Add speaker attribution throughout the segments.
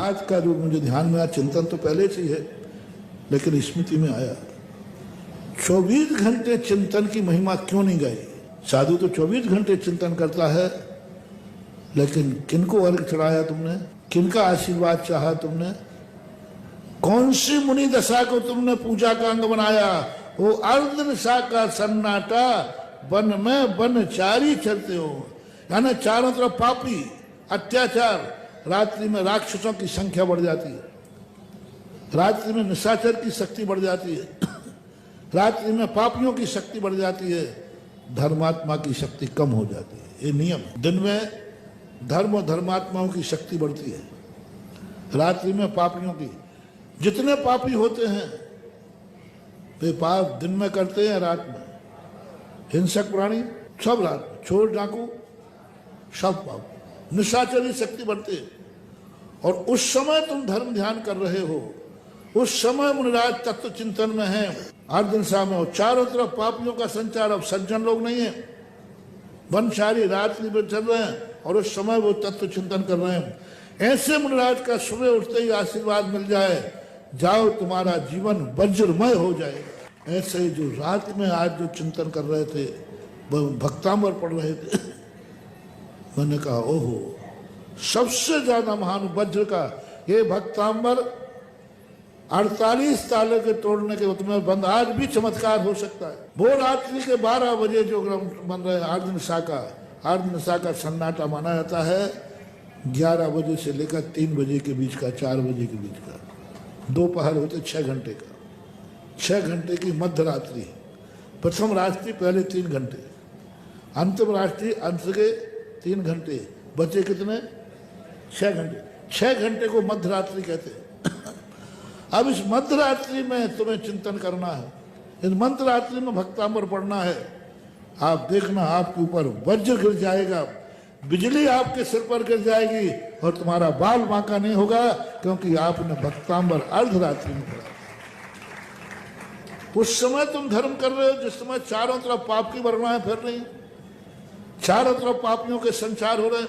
Speaker 1: आज का जो मुझे ध्यान में आया, चिंतन तो पहले से ही है लेकिन स्मृति में आया, 24 घंटे चिंतन की महिमा क्यों नहीं गाई? साधु तो 24 घंटे चिंतन करता है, लेकिन किनको अर्घ चढ़ाया तुमने? किनका आशीर्वाद चाहा तुमने? कौन सी मुनि दशा को तुमने पूजा का अंग बनाया? वो अर्ध निशा का सन्नाटा, वन में वनचारी चलते हो, यानी चारों तरफ पापी, अत्याचार। रात्रि में राक्षसों की संख्या बढ़ जाती है, रात्रि में निशाचर की शक्ति बढ़ जाती है, रात्रि में पापियों की शक्ति बढ़ जाती है, धर्मात्मा की शक्ति कम हो जाती है। ये नियम। दिन में धर्म और धर्मात्माओं की शक्ति बढ़ती है, रात्रि में पापियों की। जितने पापी होते हैं वे पाप दिन में करते हैं, रात में। हिंसक प्राणी सब रात में, चोर डाकू सब पाप, निशाचरी शक्ति बढ़ती है। और उस समय तुम धर्म ध्यान कर रहे हो, उस समय मुनिराज तत्व चिंतन में है, अर्धनिशा में हो, चारों तरफ पापियों का संचार। अब सज्जन लोग नहीं है, वनचारी रात्रि में चल रहे हैं और उस समय वो तत्व चिंतन कर रहे हैं। ऐसे मुनिराज का सुबह उठते ही आशीर्वाद मिल जाए, जाओ तुम्हारा जीवन वज्रमय हो जाएगा। ऐसे ही जो रात में आज जो चिंतन कर रहे थे, वो भक्तांबर पढ़ रहे थे, मैंने कहा ओहो, सबसे ज्यादा महान वज्र का ये भक्तांबर 48 ताले के तोड़ने के उत्तर में बंद। आज भी चमत्कार हो सकता है। वो रात्रि के 12 बजे जो बन रहे अर्धनिशा का सन्नाटा माना जाता है, 11 बजे से लेकर 3 बजे के बीच का, 4 बजे के बीच का, दोपहर होते 6 घंटे का, 6 घंटे की मध्य रात्रि। प्रथम रात्रि पहले 3 घंटे, अंतिम रात्रि अंत के 3 घंटे, बचे कितने? 6 घंटे। 6 घंटे को मध्य रात्रि कहते हैं। अब इस मध्य रात्रि में तुम्हें चिंतन करना है, इस मध्य रात्रि में भक्तांबर पढ़ना है। आप देखना आपके ऊपर वज्र गिर जाएगा, बिजली आपके सिर पर गिर जाएगी और तुम्हारा बाल बांका नहीं होगा, क्योंकि आपने भक्तांबर अर्धरात्रि में पढ़ा। उस समय तुम धर्म कर रहे हो जिस समय चारों तरफ पाप की वर्णाएं फैल रही, चारों तरफ पापियों के संचार हो रहे हैं,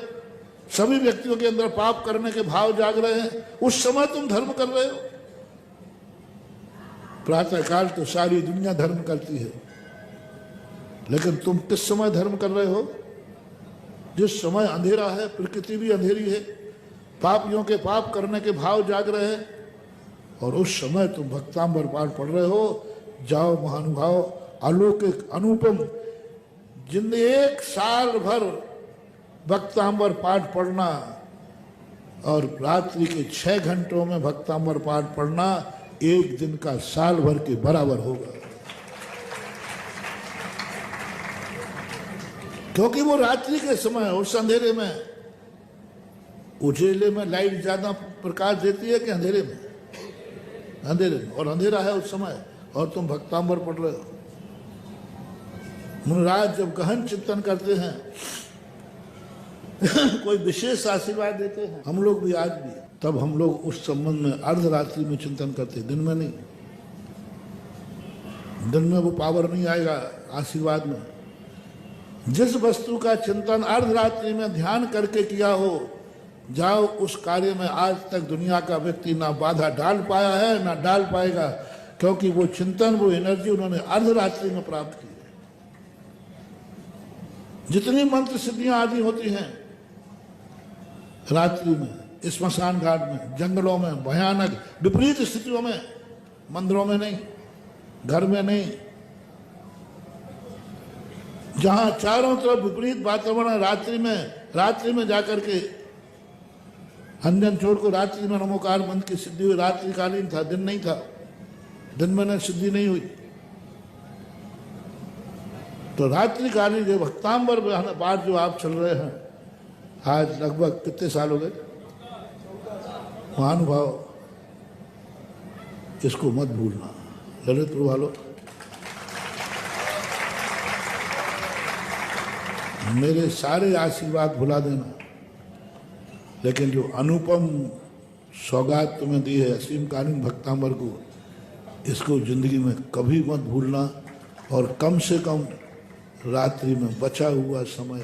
Speaker 1: सभी व्यक्तियों के अंदर पाप करने के भाव जाग रहे हैं। उस समय तुम धर्म कर रहे हो। प्रातः काल तो सारी दुनिया धर्म करती है, लेकिन तुम किस समय धर्म कर रहे हो? जिस समय अंधेरा है, प्रकृति भी अंधेरी है, पापियों के पाप करने के भाव जाग रहे हैं, और उस समय तुम भक्तांबर पाठ पढ़ रहे हो। जाओ महानुभाव, अलौकिक अनुपम, जिन 1 साल भर भक्तांबर पाठ पढ़ना और रात्रि के 6 घंटों में भक्तांबर पाठ पढ़ना 1 दिन का साल भर के बराबर होगा। क्योंकि वो रात्रि के समय, उस अंधेरे में, उजेले में लाइट ज्यादा प्रकाश देती है कि अंधेरे में? अंधेरे में। और अंधेरा है उस समय, और तुम भक्तांबर पढ़ रहे हो। मुनिराज जब गहन चिंतन करते हैं कोई विशेष आशीर्वाद देते हैं, हम लोग भी आज भी, तब हम लोग उस संबंध में अर्धरात्रि में चिंतन करते, दिन में नहीं। दिन में वो पावर नहीं आएगा आशीर्वाद में। जिस वस्तु का चिंतन अर्धरात्रि में ध्यान करके किया हो, जाओ उस कार्य में आज तक दुनिया का व्यक्ति ना बाधा डाल पाया है ना डाल पाएगा, क्योंकि वो चिंतन, वो एनर्जी उन्होंने अर्धरात्रि में प्राप्त की है। जितनी मंत्र सिद्धियां आदि होती हैं रात्रि में, स्मशान घाट में, जंगलों में, भयानक विपरीत स्थितियों में, मंदिरों में नहीं, घर में नहीं, जहां चारों तरफ विपरीत वातावरण, रात्रि में जाकर के अंजन चोर को रात्रि में नमोकार मंत्र की सिद्धि हुई। रात्रिकालीन था, दिन नहीं था, दिन में सिद्धि नहीं हुई। तो रात्रिकालीन जो भक्तांबर पाठ जो आप चल रहे हैं, आज लगभग कितने साल हो गए? महानुभाव, इसको मत भूलना। ललित प्रभालो, मेरे सारे आशीर्वाद भुला देना, लेकिन जो अनुपम सौगात तुम्हें दी है असीमकालीन भक्तांबर को, इसको जिंदगी में कभी मत भूलना। और कम से कम रात्रि में बचा हुआ समय